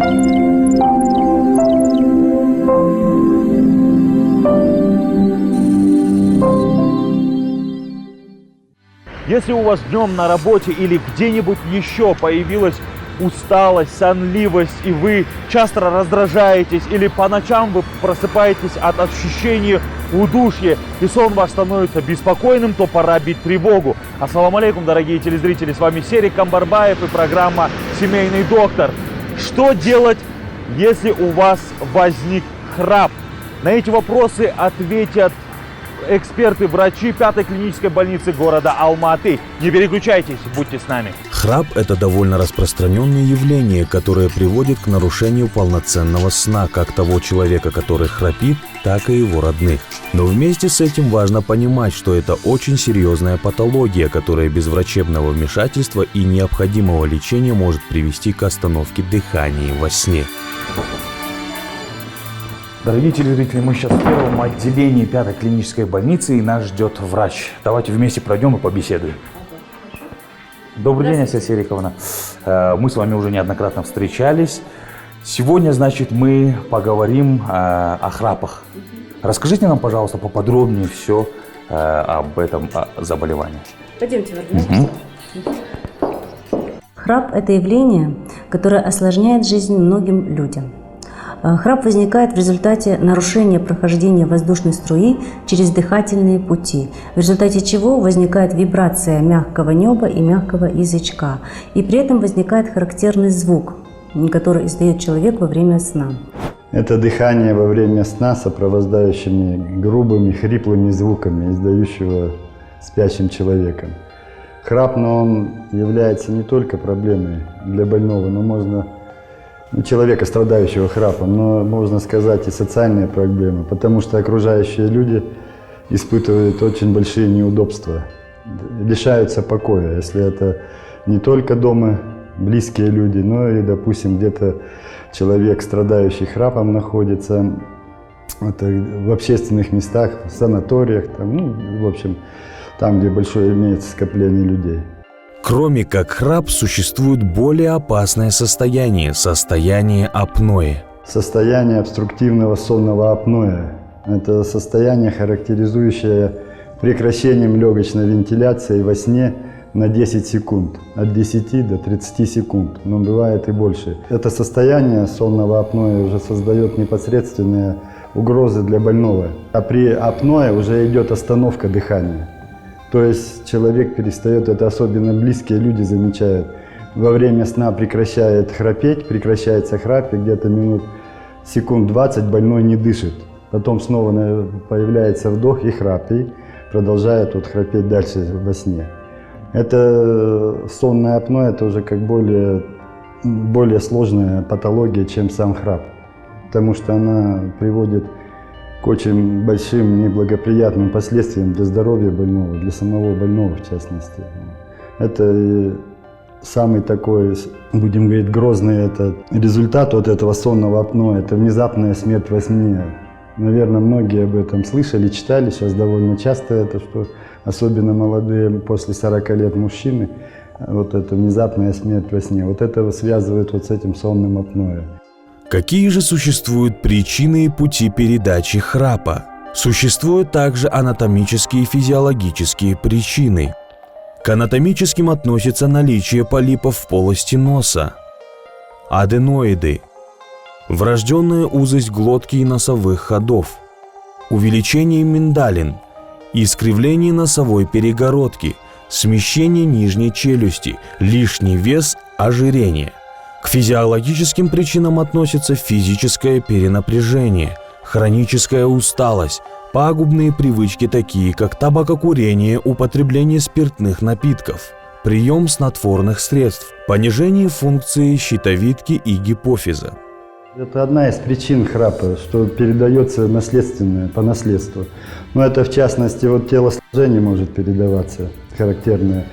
Если у вас днем на работе или где-нибудь еще появилась усталость, сонливость, и вы часто раздражаетесь, или по ночам вы просыпаетесь от ощущения удушья, и сон ваш становится беспокойным, то пора бить тревогу. Ассаламу алейкум, дорогие телезрители, с вами Серик Камбарбаев и программа «Семейный доктор». Что делать, если у вас возник храп? На эти вопросы ответят эксперты, врачи 5-й клинической больницы города Алматы. Не переключайтесь, будьте с нами. Храп – это довольно распространенное явление, которое приводит к нарушению полноценного сна как того человека, который храпит, так и его родных. Но вместе с этим важно понимать, что это очень серьезная патология, которая без врачебного вмешательства и необходимого лечения может привести к остановке дыхания во сне. Дорогие телезрители, мы сейчас в первом отделении 5-й клинической больницы, и нас ждет врач. Давайте вместе пройдем и побеседуем. Добрый день, Ася Сериковна. Мы с вами уже неоднократно встречались. Сегодня, значит, мы поговорим о храпах. Расскажите нам, пожалуйста, поподробнее все об этом заболевании. Пойдемте, вернемся. Храп – это явление, которое осложняет жизнь многим людям. Храп возникает в результате нарушения прохождения воздушной струи через дыхательные пути, в результате чего возникает вибрация мягкого неба и мягкого язычка. И при этом возникает характерный звук, который издает человек во время сна. Это дыхание во время сна, сопровождающими грубыми, хриплыми звуками, издающего спящим человеком. Храп, но он является не только проблемой для больного, но можно человека, страдающего храпом, но можно сказать и социальные проблемы, потому что окружающие люди испытывают очень большие неудобства, лишаются покоя, если это не только дома близкие люди, но и, допустим, где-то человек, страдающий храпом, находится в общественных местах, в санаториях, там, в общем, там, где большое имеется скопление людей. Кроме как храп, существует более опасное состояние – состояние апноэ. Состояние обструктивного сонного апноэ – это состояние, характеризующее прекращением легочной вентиляции во сне на 10 секунд, от 10 до 30 секунд, но бывает и больше. Это состояние сонного апноэ уже создает непосредственные угрозы для больного. А при апноэ уже идет остановка дыхания. То есть человек перестает, это особенно близкие люди замечают, во время сна прекращает храпеть, прекращается храп, и где-то секунд 20 больной не дышит. Потом снова появляется вдох и храп, и продолжает храпеть дальше во сне. Это сонное апноэ, это уже как более сложная патология, чем сам храп, потому что она приводит к очень большим неблагоприятным последствиям для здоровья больного, для самого больного в частности. Это самый такой, будем говорить, грозный результат этого сонного апноэ, это внезапная смерть во сне. Наверное, многие об этом слышали, читали, сейчас довольно часто это, что особенно молодые, после 40 лет мужчины, это внезапная смерть во сне. Это связывают с этим сонным апноэ. Какие же существуют причины и пути передачи храпа? Существуют также анатомические и физиологические причины. К анатомическим относятся наличие полипов в полости носа, аденоиды, врожденная узость глотки и носовых ходов, увеличение миндалин, искривление носовой перегородки, смещение нижней челюсти, лишний вес, ожирение. К физиологическим причинам относятся физическое перенапряжение, хроническая усталость, пагубные привычки, такие как табакокурение, употребление спиртных напитков, прием снотворных средств, понижение функции щитовидки и гипофиза. Это одна из причин храпа, что передается наследственное, по наследству. Но это в частности телосложение может передаваться, характерное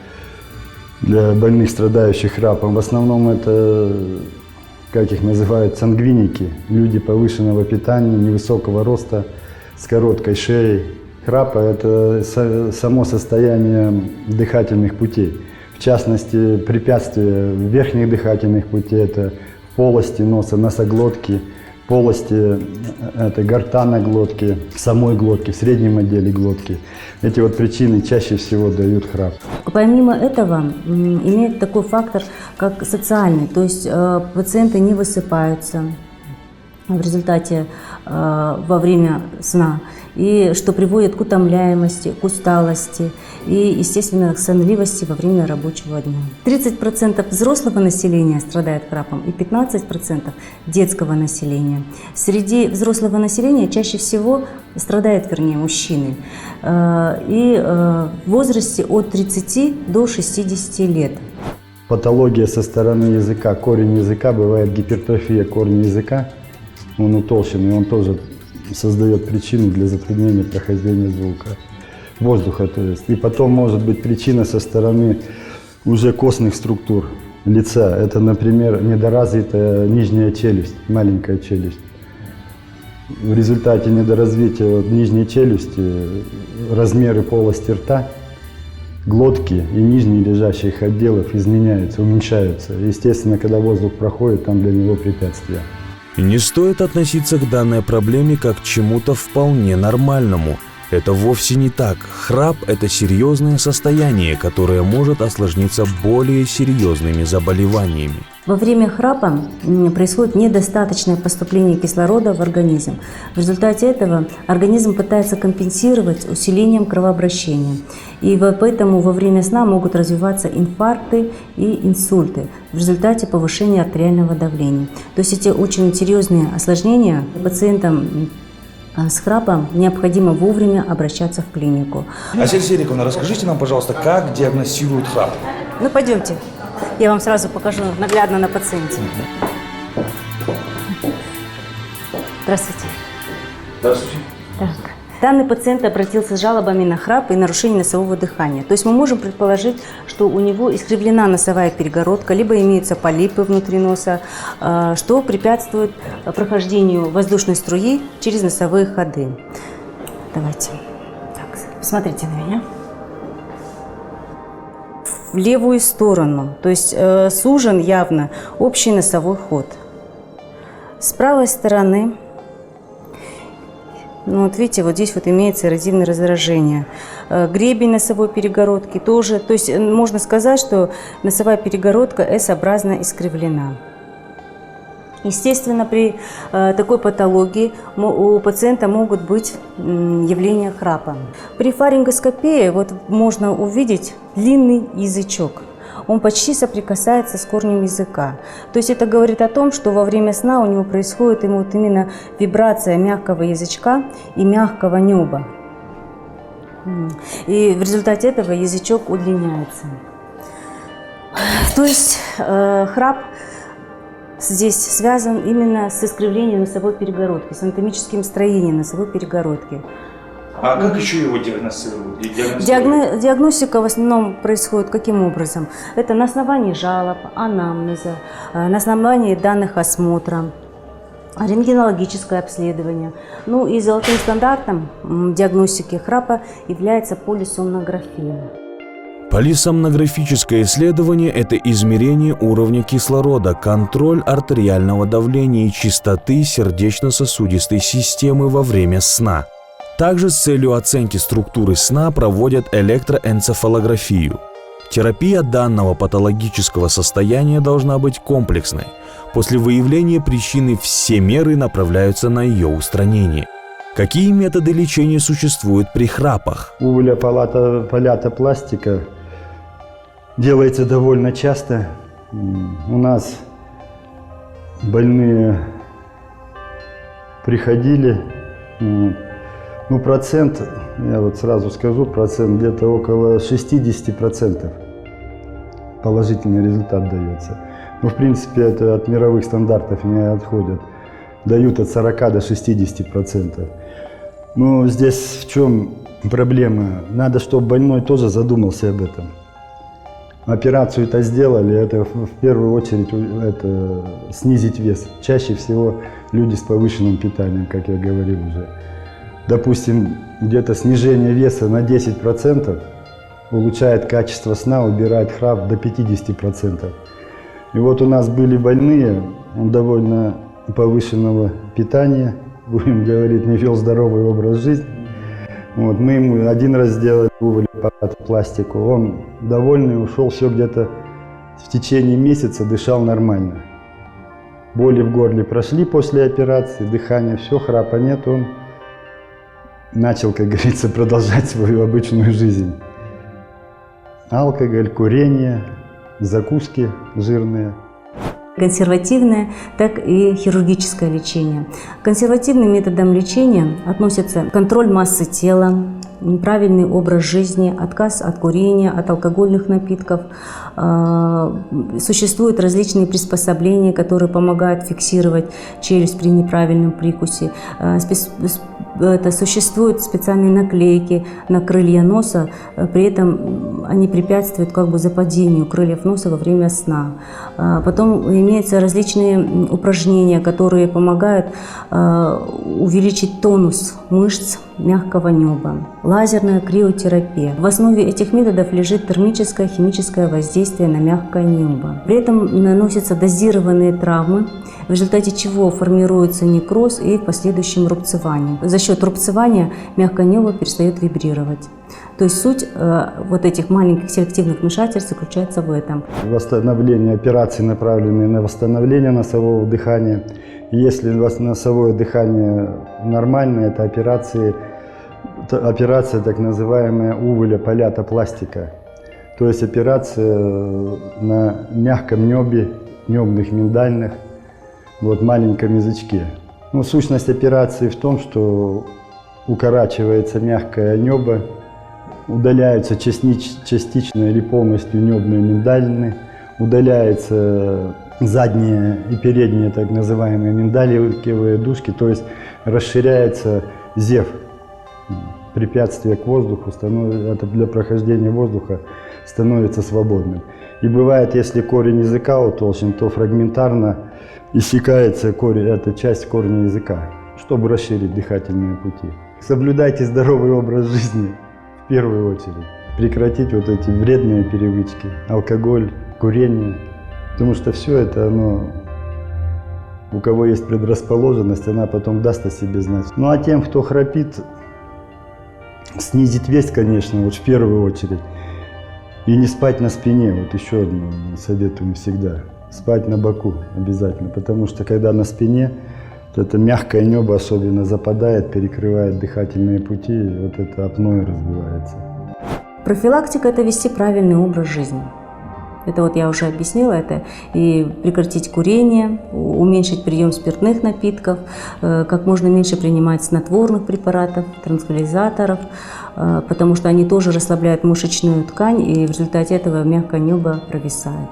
для больных, страдающих храпом. В основном это, как их называют, сангвиники, люди повышенного питания, невысокого роста, с короткой шеей. Храпа – это само состояние дыхательных путей. В частности, препятствия верхних дыхательных путей – это полости носа, носоглотки, полости гортаноглотки, самой глотки, в среднем отделе глотки. Эти вот причины чаще всего дают храп. Помимо этого, имеет такой фактор, как социальный, то есть пациенты не высыпаются в результате во время сна, и что приводит к утомляемости, к усталости и, естественно, к сонливости во время рабочего дня. 30% взрослого населения страдает храпом и 15% детского населения. Среди взрослого населения чаще всего страдают, мужчины, и в возрасте от 30 до 60 лет. Патология со стороны языка, корень языка, бывает гипертрофия корня языка, он утолщен, и он тоже создает причину для затруднения прохождения звука, воздуха, то есть. И потом может быть причина со стороны уже костных структур лица. Это, например, недоразвитая нижняя челюсть, маленькая челюсть. В результате недоразвития нижней челюсти размеры полости рта, глотки и нижние лежащих отделов изменяются, уменьшаются. Естественно, когда воздух проходит, там для него препятствия. И не стоит относиться к данной проблеме как к чему-то вполне нормальному. Это вовсе не так. Храп – это серьезное состояние, которое может осложниться более серьезными заболеваниями. Во время храпа происходит недостаточное поступление кислорода в организм. В результате этого организм пытается компенсировать усилением кровообращения. И поэтому во время сна могут развиваться инфаркты и инсульты в результате повышения артериального давления. То есть эти очень серьезные осложнения. Пациентам с храпом необходимо вовремя обращаться в клинику. Асель Сериковна, расскажите нам, пожалуйста, как диагностируют храп? Ну, пойдемте. Я вам сразу покажу наглядно на пациенте. Здравствуйте. Здравствуйте. Так. Данный пациент обратился с жалобами на храп и нарушение носового дыхания. То есть мы можем предположить, что у него искривлена носовая перегородка, либо имеются полипы внутри носа, что препятствует прохождению воздушной струи через носовые ходы. Давайте. Так, посмотрите на меня. В левую сторону, то есть сужен явно общий носовой ход. С правой стороны, ну вот видите, вот здесь вот имеется эрозивное раздражение. Гребень носовой перегородки тоже, то есть можно сказать, что носовая перегородка S-образно искривлена. Естественно, при такой патологии у пациента могут быть явления храпа. При фарингоскопии вот можно увидеть длинный язычок. Он почти соприкасается с корнем языка. То есть это говорит о том, что во время сна у него происходит именно вибрация мягкого язычка и мягкого неба. И в результате этого язычок удлиняется. То есть храп здесь связан именно с искривлением носовой перегородки, с анатомическим строением носовой перегородки. А как еще его диагностируют? Диагностика в основном происходит каким образом? Это на основании жалоб, анамнеза, на основании данных осмотра, рентгенологическое обследование. Ну и золотым стандартом диагностики храпа является полисомнография. Полисомнографическое исследование – это измерение уровня кислорода, контроль артериального давления и частоты сердечно-сосудистой системы во время сна. Также с целью оценки структуры сна проводят электроэнцефалографию. Терапия данного патологического состояния должна быть комплексной. После выявления причины все меры направляются на ее устранение. Какие методы лечения существуют при храпах? Палятопластика делается довольно часто. У нас больные приходили, ну, процент, я вот сразу скажу, процент где-то около 60% положительный результат дается. Ну, в принципе, это от мировых стандартов не отходят. Дают от 40 до 60%. Но здесь в чем проблема? Надо, чтобы больной тоже задумался об этом. Операцию это сделали, это в первую очередь это снизить вес. Чаще всего люди с повышенным питанием, как я говорил уже. Допустим, где-то снижение веса на 10% улучшает качество сна, убирает храп до 50%. И вот у нас были больные, Он довольно повышенного питания, будем говорить, не вел здоровый образ жизни. Вот, мы ему один раз сделали уволь пластику, он довольный ушел, все где-то в течение месяца дышал нормально. Боли в горле прошли после операции, дыхание, все, храпа нет, он начал, как говорится, продолжать свою обычную жизнь. Алкоголь, курение, закуски жирные. Консервативное, так и хирургическое лечение. К консервативным методам лечения относятся контроль массы тела, неправильный образ жизни, отказ от курения, от алкогольных напитков. Существуют различные приспособления, которые помогают фиксировать челюсть при неправильном прикусе. Существуют специальные наклейки на крылья носа, при этом они препятствуют западению крыльев носа во время сна. Потом имеются различные упражнения, которые помогают увеличить тонус мышц мягкого неба. Лазерная криотерапия. В основе этих методов лежит термическое химическое воздействие на мягкое небо. При этом наносятся дозированные травмы, в результате чего формируется некроз и в последующем рубцевание. За счет рубцевания мягкое небо перестает вибрировать. То есть суть этих маленьких селективных вмешательств заключается в этом. Восстановление операций, направленные на восстановление носового дыхания. Если носовое дыхание нормальное, это операция так называемая уволеполятопластика. То есть операция на мягком небе, небных миндальных, маленьком язычке. Сущность операции в том, что укорачивается мягкое небо, удаляются частично или полностью небные миндалины, удаляются задние и передние так называемые миндалевые дужки, то есть расширяется зев. Препятствие к воздуху, это для прохождения воздуха становится свободным. И бывает, если корень языка утолщен, то фрагментарно иссякается эта часть корня языка, чтобы расширить дыхательные пути. Соблюдайте здоровый образ жизни в первую очередь. Прекратить эти вредные привычки, алкоголь, курение. Потому что все это, у кого есть предрасположенность, она потом даст о себе знать. А тем, кто храпит, снизить вес, конечно, в первую очередь. И не спать на спине, еще одно советуем всегда. Спать на боку обязательно, потому что когда на спине, это мягкое небо особенно западает, перекрывает дыхательные пути, и это апноэ разбивается. Профилактика – это вести правильный образ жизни. Это я уже объяснила, это и прекратить курение, уменьшить прием спиртных напитков, как можно меньше принимать снотворных препаратов, транквилизаторов, потому что они тоже расслабляют мышечную ткань, и в результате этого мягкое небо провисает.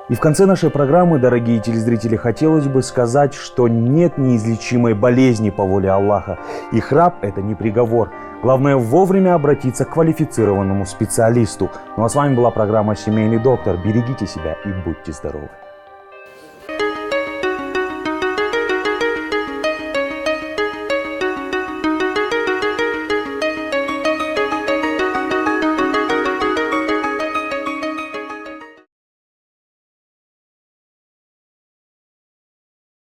И в конце нашей программы, дорогие телезрители, хотелось бы сказать, что нет неизлечимой болезни по воле Аллаха. И храп – это не приговор. Главное вовремя обратиться к квалифицированному специалисту. Ну а с вами была программа «Семейный доктор». Берегите себя и будьте здоровы.